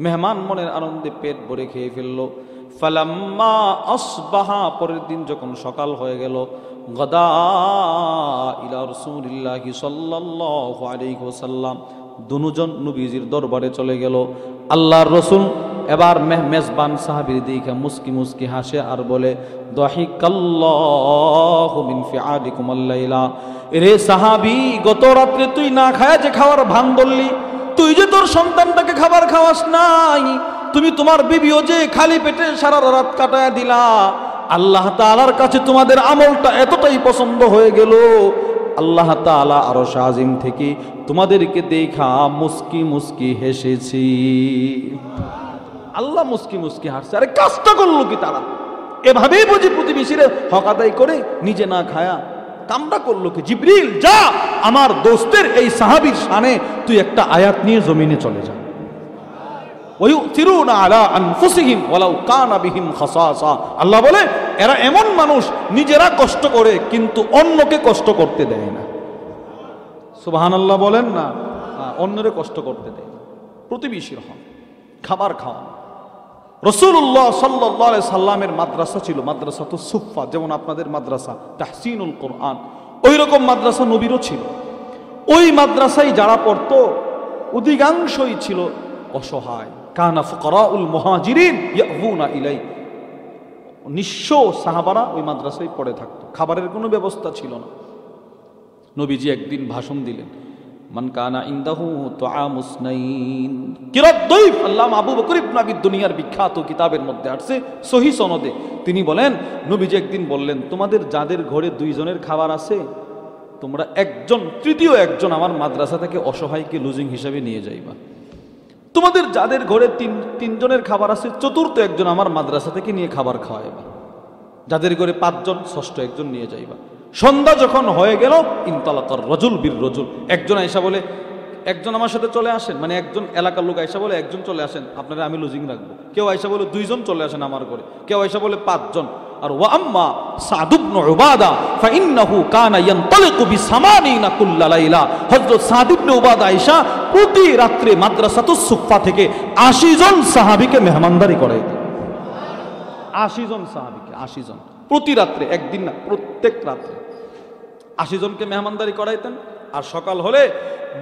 মেহমান মনের আনন্দে পেট ভরে খেয়ে ফেললো। ফালাম্মা আসবাহা, পরের দিন যখন সকাল হয়ে গেল, গদা ইলা রাসূলিল্লাহি সাল্লাল্লাহু আলাইহি ওয়াসাল্লাম, দুজন নবীজির দরবারে চলে গেল। আল্লাহর রাসূল এবার মেজবান সাহাবীর দিকে মুস্কি মুস্কি হাসে আর বলে, দাহিকাল্লাহু মিন ফিআলিকুম আল-লাইলা, রে সাহাবী, গত রাতে তুই না খায়া যে খাওয়ার ভান ধরলি, তুই যে তোর সন্তানটাকে খাবার খাওয়াস নাই, তুমি তোমার বিবিও যে খালি পেটে সারা রাত কাটায়া দিলা, আল্লাহ তাআলার কাছে তোমাদের আমলটা এতটাই পছন্দ হয়ে গেল, আল্লাহ তাআলা আরশ আজিম থেকে তোমাদেরকে দেখা মুস্কি মুস্কি হেসেছি। আল্লাহ মুস্কি মুস্কি হাসছে। আরে কাজটা করলো কি তারা? এভাবেই বুঝি প্রতিবেশীরা হক আদায় করে নিজে না খায়া কামটা করলো কি? জিবরিল, যা আমার দোস্তের এই সাহাবীর শানে তুই একটা আয়াত নিয়ে জমিনে চলে যা। ওয়ুতিরুনা আলা আনফুসিহিম ওয়ালাউ কানা বিহিম খাসাসা, আল্লাহ বলে এরা এমন মানুষ নিজেরা কষ্ট করে কিন্তু অন্যকে কষ্ট করতে দেয় না। সুবহানাল্লাহ বলেন না। অন্যরে কষ্ট করতে দেয় না। প্রতিবেশীর হক, খাবার খাওয়া। রাসূলুল্লাহ সাল্লাল্লাহু আলাইহি সাল্লামের মাদ্রাসা ছিল, মাদ্রাসাতুস সুফফা, যেমন আপনাদের মাদ্রাসা তাহসিনুল কোরআন, ওই রকম মাদ্রাসা নবীরও ছিল। ওই মাদ্রাসায় যারা পড়তো অধিকাংশই ছিল অসহায়। কানা ফুকারাউল মুহাজিরিন ইয়াবুনা ইলাই, নিঃস্ব সাহাবারা ওই মাদ্রাসায় পড়ে থাকতো। খাবারের কোনো ব্যবস্থা ছিল না। নবীজি একদিন ভাষণ দিলেন, মান কানা ইনদাহু তুআমুস নাইন কিরাত দাইফ। আল্লামা আবু বকর ইবনে আবি দুনিয়ার বিখ্যাত কিতাবের মধ্যে আছে সহিহ সনদে, তিনি বলেন, নবীজি একদিন বললেন, তোমাদের যাদের ঘরে 2 জনের খাবার আছে, তোমরা একজন, তৃতীয় একজন আমার মাদ্রাসা থেকে অসহায়কে লুজিং হিসাবে নিয়ে যাইবা। তোমাদের যাদের ঘরে 3 জনের খাবার আছে, চতুর্থ একজন আমার মাদ্রাসা থেকে নিয়ে খাবার খাওয়াইবা। যাদের ঘরে 5 জন, ষষ্ঠ একজন নিয়ে যাইবা। সন্ধ্যা যখন হয়ে গেল, ইনতালাকার রজুল বির রজুল, একজন আয়েশা বলে, একজন আমার সাথে চলে আসেন, মানে একজন এলাকার লোক আয়েশা বলে, একজন চলে আসেন, আপনারা আমি লুজিং রাখবো। কেউ আয়েশা বলে 2 জন চলে আসেন আমার ঘরে, কেউ আয়েশা বলে 5 জন। আর ওয়া আম্মা সাদ ইবনে উবাদা ফাইন্নাহু কানা ইয়ানতালিকু বিসামানিনা কুল্লা লাইলা, হযরত সাদ ইবনে উবাদা আয়েশা প্রতি রাত্রে মাদ্রাসাতুস সুফফা থেকে 80 জন সাহাবীকে মেহমানদারি করাইতেন। 80 জন সাহাবীকে, 80 জন প্রতি রাত্রে, একদিন না, প্রত্যেক রাত্রে 80 জনকে মেহমানদারি করাইতেন। আর সকাল হলে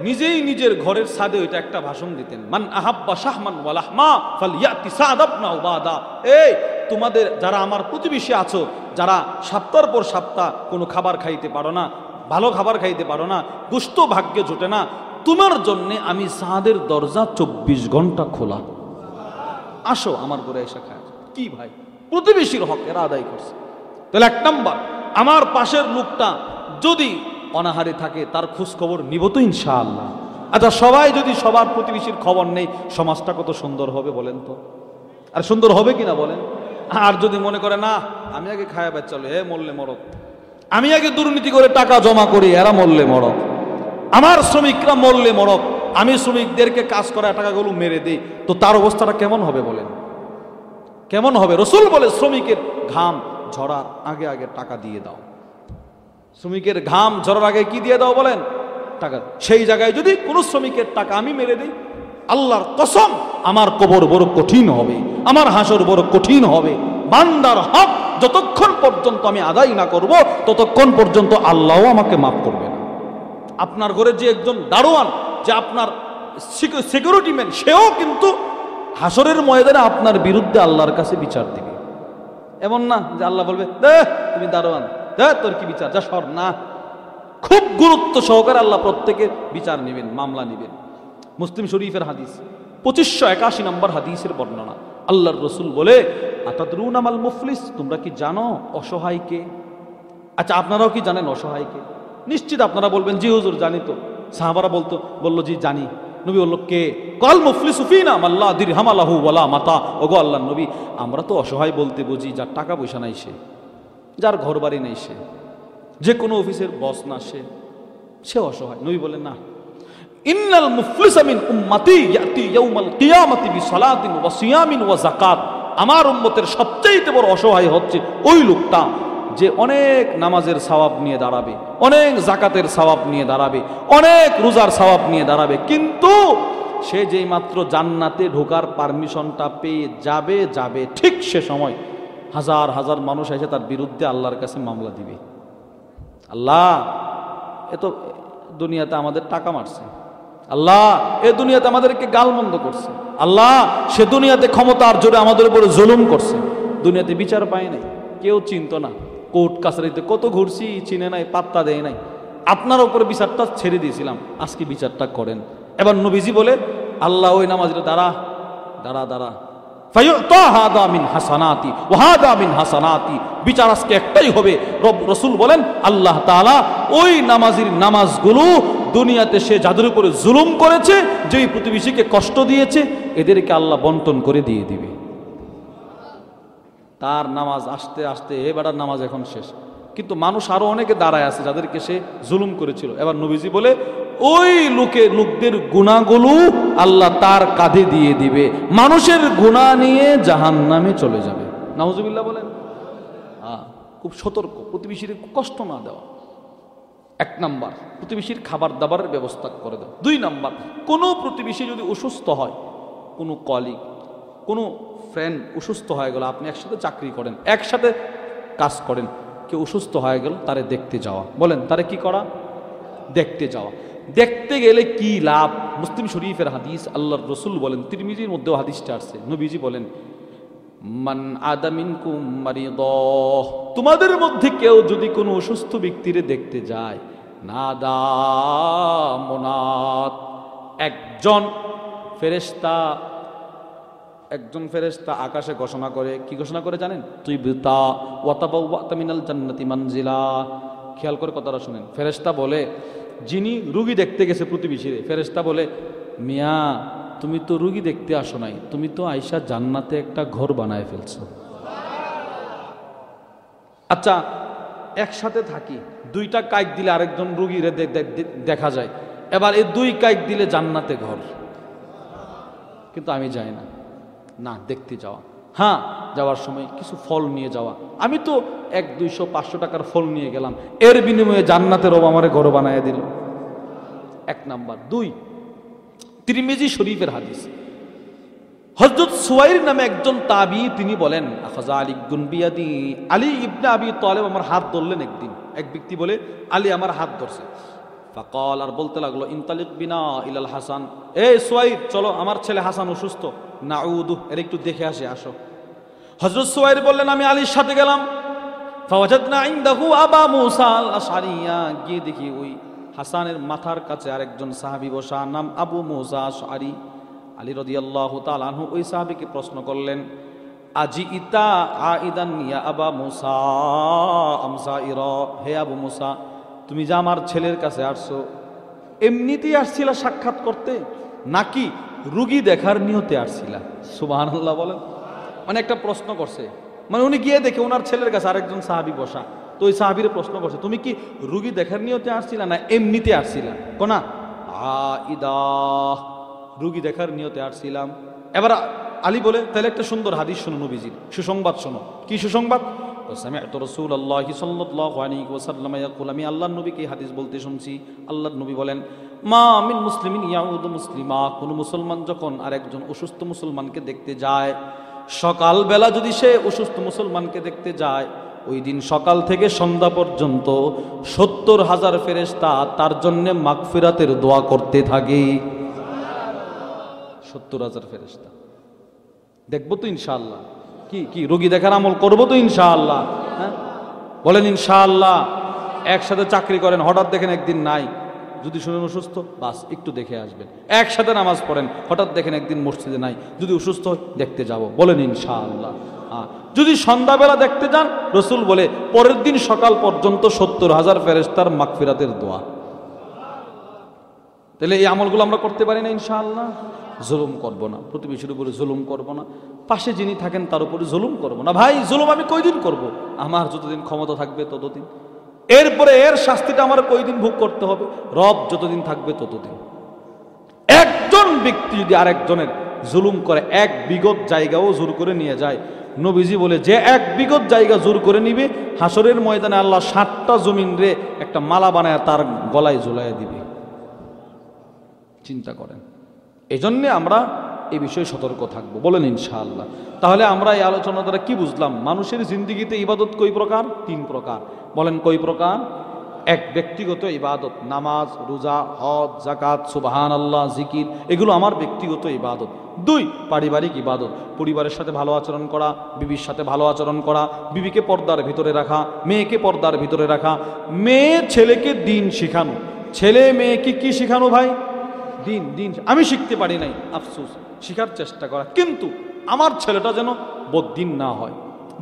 নিজেই নিজের ঘরের ছাদে ওইটা একটা ভাষণ দিতেন, মান আহাব্বা শাহমান ওয়া লাহমা ফালইয়াতি সাদ ইবনে উবাদা। এই তোমাদের যারা আমার প্রতিবেশী আছো, যারা সপ্তাহের পর সপ্তাহ কোনো খাবার খাইতে পারো না, ভালো খাবার খাইতে পারো না, গোশত ভাগ্যে জোটে না, তোমার জন্য আমি সাদের দরজা 24 ঘন্টা খোলা, আসো আমার ঘরে এসে খায়। কি ভাই, প্রতিবেশীর হক এরা আদায় করছে। তাহলে 1 নাম্বার, আমার পাশের লোকটা যদি অনাহারে থাকে তার খোঁজ খবর নিব তো ইনশাআল্লাহ। আচ্ছা, সবাই যদি সবার প্রতিবেশীর খবর নেই, সমাজটা কত সুন্দর হবে বলেন তো? আর সুন্দর হবে কিনা বলেন? আর যদি মনে করে না আমি আগে খায়া বাচ্চা চলে, হে মরলে মরক, আমি আগে দুর্নীতি করে টাকা জমা করি, এরা মরলে মরক, আমার শ্রমিকরা মরলে মরক, আমি শ্রমিকদেরকে কাজ করা টাকাগুলো মেরে দিই, তো তার অবস্থাটা কেমন হবে বলেন? কেমন হবে? রাসূল বলে শ্রমিকের ঘাম ঝরার আগে আগে টাকা দিয়ে দাও। শ্রমিকের ঘাম ঝরার আগে কি দিয়ে দাও বলেন? টাকা। সেই জায়গায় যদি কোনো শ্রমিকের টাকা আমি মেরে দিই, আল্লাহর কসম আমার কবর বড় কঠিন হবে, আমার হাসর বড় কঠিন হবে। বান্দার হক যতক্ষণ পর্যন্ত আমি আদায় না করব, ততক্ষণ পর্যন্ত আল্লাহও আমাকে মাফ করবে না। আপনার ঘরে যে একজন দারোয়ান, যে আপনার সিকিউরিটি ম্যান, সেও কিন্তু হাসরের ময়দানে আপনার বিরুদ্ধে আল্লাহর কাছে বিচার দিবে। এমন না যে আল্লাহ বলবে দে তুমি দারোয়ান, দে তোর কি বিচার, যা সর না। খুব গুরুত্ব সহকারে আল্লাহ প্রত্যেকের বিচার নেবেন, মামলা নেবেন। মুসলিম শরীফের হাদিস 2581 নম্বর হাদিসের বর্ণনা। আল্লাহর রসুল বলে, আতাদরুনা মাল মুফলিস, তোমরা কি জানো অসহায়কে? আচ্ছা, আপনারাও কি জানেন অসহায়কে? নিশ্চিত আপনারা বলবেন জি হুজুর জানি তো। সাহাবারা বলল জি জানি। নবী বলল কে? কাল মুফলিসু ফিনা মাল্লা দিরহাম লাহু ওয়ালা মাতা। ওগো আল্লাহর নবী, আমরা তো অসহায় বলতে বুঝি যার টাকা পয়সা নাই সে, যার ঘর বাড়ি নেই সে, যে কোনো অফিসের বস না সে অসহায়। নবী বলেন না, ইন্নাল মুফলিসা মিন উম্মতি ইয়াতি ইয়াউমাল কিয়ামাতি বিসালাতিন ওয়া সিয়ামিন ওয়া যাকাত। আমার উম্মতের সবচেয়ে বড় অসহায় হচ্ছে ওই লোকটা যে অনেক নামাজের সওয়াব নিয়ে দাঁড়াবে, অনেক যাকাতের সওয়াব নিয়ে দাঁড়াবে, অনেক রোজার সওয়াব নিয়ে দাঁড়াবে, কিন্তু সে যেই মাত্র জান্নাতে ঢোকার পারমিশনটা পেয়ে যাবে ঠিক সে সময় হাজার হাজার মানুষ এসে তার বিরুদ্ধে আল্লাহর কাছে মামলা দিবে। আল্লাহ এ তো দুনিয়াতে আমাদের টাকা মারছে, আল্লাহ এ দুনিয়াতে আমাদেরকে গালমন্দ করছে, আল্লাহ সে দুনিয়াতে ক্ষমতার জোরে আমাদের উপরে জুলুম করছে, দুনিয়াতে বিচার পায় নাই, কেউ চিনত না, কোর্ট কাছারিতে কত ঘুরছি, চিনে নাই, পাত্তা দেয় নাই, আপনার উপরে বিচারটা ছেড়ে দিয়েছিলাম, আজকে বিচারটা করেন। এবার নবীজি বলে, আল্লাহ ওই নামাজিরা দাঁড়া দাঁড়া দাঁড়া, বিচার আজকে একটাই হবে। রসুল বলেন আল্লাহ তাআলা ওই নামাজির নামাজগুলো দুনিয়াতে সে যাদের উপরে জুলুম করেছে, যেই প্রতিবেশীকে কষ্ট দিয়েছে, এদেরকে আল্লাহ বন্টন করে দিয়ে দিবে। তার নামাজ আস্তে আস্তে এবার নামাজ এখন শেষ, কিন্তু মানুষ আরো অনেকে দাঁড়ায় আছে যাদেরকে সে জুলুম করেছিল। এবার নবীজি বলে ওই লোকদের গুনাহগুলো আল্লাহ তার কাঁধে দিয়ে দিবে, মানুষের গুনাহ নিয়ে জাহান্নামে চলে যাবে। নাউজুবিল্লাহ বলেন। খুব সতর্ক, প্রতিবেশীর কষ্ট না দেওয়া। 1 নাম্বার, প্রতিবেশীর খাবার দাবারের ব্যবস্থা করে দেওয়া। 2 নাম্বার, কোনো প্রতিবেশী যদি অসুস্থ হয়, কোনো কলিগ, কোনো ফ্রেন্ড অসুস্থ হয়ে গেল, আপনি একসাথে চাকরি করেন, একসাথে কাজ করেন, কেউ অসুস্থ হয়ে গেল, তারে দেখতে যাওয়া। বলেন তারে কি করা? দেখতে যাওয়া। দেখতে গেলে কি লাভ? মুসলিম শরীফের হাদিস, আল্লাহর রসুল বলেন, তিরমিজির মধ্যেও হাদিসটা আসছে, নবীজি বলেন, মান আদামিনকুম মারিদাহ, তোমাদের মধ্যে কেউ যদি কোনো অসুস্থ ব্যক্তিরে দেখতে যায়, নাদা মুনাত, একজন ফেরেশতা আকাশে ঘোষণা করে। কি ঘোষণা করে জানেন? তুইবতা ওয়া তাবাওয়াতা মিনাল জান্নাতি মানজিলা। খেয়াল করে কথাটা শুনেন। ফেরেশতা বলে, যিনি রুগী দেখতে গেছে প্রতিবেশীরে, ফেরেশতা বলে, মিয়া তুমি তো রুগী দেখতে আসো নাই, তুমি তো আয়েশা জান্নাতে একটা ঘর বানায় ফেলছো। আচ্ছা, একসাথে থাকি, 2টা কাইক দিলে আরেকজন রুগীরে দেখা যায়, এবার এই 2 কাইক দিলে জান্নাতে ঘর, কিন্তু আমি যাই না। না, দেখতে যাওয়া। হ্যাঁ, যাওয়ার সময় কিছু ফল নিয়ে যাওয়া। আমি তো 100, 200, 500 টাকার ফল নিয়ে গেলাম, এর বিনিময়ে জান্নাতের রব আমারে ঘর বানায় দিল। 1 নাম্বার। 2, তিরমিজি শরীফের হাদিস, হযরত সুয়াইর নামে একজন তাবী, তিনি বলেন, আখাযা আলী ইবনে বিয়াদি, আলী ইবনে আবি তালেব আমার হাত ধরলেন একদিন। এক ব্যক্তি বলে, আলী আমার হাত ধরছে। ফাকাল, আর বলতে লাগলো, ইনতালিক বিনা ইলাল হাসান, এই সুয়াইর চলো, আমার ছেলে হাসান অসুস্থ, নাউদু, এর একটু দেখে আসো। হযরত সুয়াইর বললেন, আমি আলীর সাথে গেলাম। ফাওয়াজাদনা ইনদাহু আবা মুসা আল আশআরিয়া, গিয়ে দেখি ওই হাসানের মাথার কাছে আরেকজন সাহাবী বসা, নাম আবু মুসা আশআরি। আলী রাদিয়াল্লাহু তাআলা আনহু ওই সাহাবীকে প্রশ্ন করলেন, আজি ইতা আইদান ইয়া আবা মুসা আমসাইরা, হে আবু মুসা, তুমি যে আমার ছেলের কাছে আসছো, এমনিতেই আসছিলা সাক্ষাৎ করতে, নাকি রুগী দেখার নিয়তে আসছিলা? সুবহানাল্লাহ বলেন। মানে একটা প্রশ্ন করছে, মানে উনি গিয়ে দেখে ওনার ছেলের কাছে আরেকজন সাহাবী বসা, তো ওই সাহাবীর প্রশ্ন করছে, তুমি কি রুগী দেখার নিয়তে আসছিলা না এমনিতে আসছিলা? কোনা আইদা, রুগী দেখার নিয়তে আসছিলাম। এবার আলী বলে, তাহলে একটা সুন্দর হাদিস শোনো নবীজির, সুসংবাদ শোনো। কি সুসংবাদ? সামি'তু রাসূলুল্লাহি সাল্লাল্লাহু আলাইহি ওয়াসাল্লাম ইয়াকুল, আমি আল্লাহর নবীকে হাদিস বলতে শুনছি। আল্লাহর নবী বলেন, মা মিন মুসলিমিন ইয়াউদু মুসলিমা, কোন মুসলমান যখন আরেকজন অসুস্থ মুসলমানকে দেখতে যায়, সকালবেলা যদি সে অসুস্থ মুসলমানকে দেখতে যায়, ওই দিন সকাল থেকে সন্ধ্যা পর্যন্ত 70,000 ফেরেশতা তার জন্য মাগফিরাতের দোয়া করতে থাকে। 70,000 ফেরেশতা দেখবো তো ইনশাআল্লাহ। কি রোগী দেখার আমল করবো তো ইনশাআল্লাহ? হ্যাঁ বলেন ইনশাআল্লাহ। একসাথে চাকরি করেন, হঠাৎ দেখেন একদিন নাই, যদি শুনেন অসুস্থ, বাস একটু দেখে আসবেন। একসাথে নামাজ পড়েন, হঠাৎ দেখেন একদিন মসজিদে নাই, যদি অসুস্থ দেখতে যাব, বলেন ইনশাআল্লাহ। যদি সন্ধ্যাবেলা দেখতে যান, রসুল বলে পরের দিন সকাল পর্যন্ত 70,000 ফেরেশতার মাগফিরাতের দোয়া। তাহলে এই আমলগুলো আমরা করতে পারি না ইনশাআল্লাহ। জুলুম করব না, প্রতিবেশীর উপরে জুলুম করব না, পাশে যিনি থাকেন তার উপরে জুলুম করব না। ভাই জুলুম আমি কয়দিন করব? আমার যতদিন ক্ষমতা থাকবে ততদিন। এরপরে এর শাস্তিটা আমার কয়দিন ভোগ করতে হবে? রব যতদিন থাকবে ততদিন। একজন ব্যক্তি যদি আরেকজনের জুলুম করে, এক বিগত জায়গাও জোর করে নিয়ে যায়, নবীজি বলে যে এক বিগত জায়গা জোর করে নিবে, হাসরের ময়দানে আল্লাহ 7টা জমিন রে একটা মালা বানায় তার গলায় ঝুলাইয়া দিবে। চিন্তা করেন। এজন্য আমরা এই বিষয়ে সতর্ক থাকবো, বলেন ইনশাআল্লাহ। তাহলে আমরা এই আলোচনা দ্বারা কি বুঝলাম? মানুষের জিন্দিগিতে ইবাদত কই প্রকার? 3 প্রকার। বলেন কই প্রকার? এক, ব্যক্তিগত ইবাদত, নামাজ, রোজা, হজ, যাকাত, সুবহানাল্লাহ, জিকির, এগুলো আমার ব্যক্তিগত ইবাদত। 2, পারিবারিক ইবাদত, পরিবারের সাথে ভালো আচরণ করা, বিবির সাথে ভালো আচরণ করা, বিবিকে পর্দার ভিতরে রাখা, মেয়েকে পর্দার ভিতরে রাখা, মেয়ে ছেলেকে দিন শেখানো, ছেলে মেয়েকে কি শেখানো ভাই? দিন। আমি শিখতে পারি নাই, আফসোস, শিখার চেষ্টা করা, কিন্তু আমার ছেলেটা যেন বদ্দিন না হয়,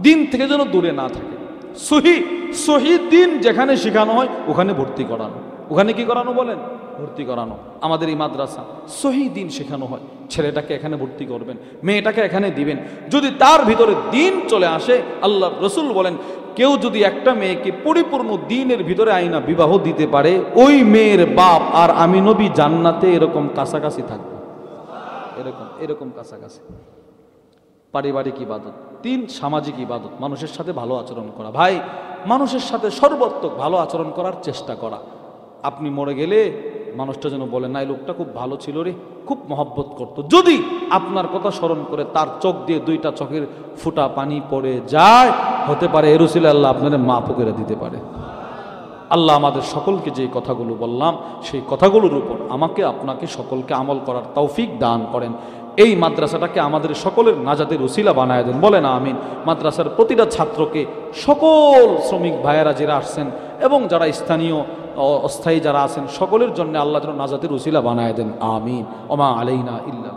দিন থেকে যেন দূরে না থাকে। সহি দিন যেখানে শেখানো হয় ওখানে ভর্তি করানো। ওখানে কি করানো বলেন? ভর্তি করানো। আমাদের এই মাদ্রাসা সহি দিন শেখানো হয়, ছেলেটাকে এখানে ভর্তি করবেন, মেয়েটাকে এখানে দিবেন। যদি তার ভিতরে দিন চলে আসে, আল্লাহ রসুল বলেন, কেউ যদি একটা মেয়েকে পরিপূর্ণ দিনের ভিতরে আইনা বিবাহ দিতে পারে, ওই মেয়ের বাপ আর আমি নবী জান্নাতে এরকম কাছাকাছি থাকবো, এরকম কাছাকাছি। পারিবারিক ইবাদত। 3, সামাজিক ইবাদত, মানুষের সাথে ভালো আচরণ করা। ভাই মানুষের সাথে সর্বাত্মক ভালো আচরণ করার চেষ্টা করা। আপনি মরে গেলে মানুষটা যেন বলে, না এই লোকটা খুব ভালো ছিল রে, খুব মহব্বত করত। যদি আপনার কথা স্মরণ করে তার চোখ দিয়ে 2টা চোখের ফুটা পানি পড়ে যায়, হতে পারে এর উসিলে আল্লাহ আপনাদের মাফও করে দিতে পারে। আল্লাহ আমাদের সকলকে যে কথাগুলো বললাম, সেই কথাগুলোর উপর আমাকে আপনাকে সকলকে আমল করার তৌফিক দান করেন। এই মাদ্রাসাটাকে আমাদের সকলের নাজাতের উসিলা বানায় দেন, বলেন আমিন। মাদ্রাসার প্রতিটা ছাত্রকে, সকল শ্রমিক ভাইয়েরা যারা আসছেন এবং যারা স্থানীয় অস্থায়ী যারা আছেন, সকলের জন্য আল্লাহ যেন নাজাতের উসিলা বানায় দেন, আমিন। ওমা আলাইনা ইল্লা।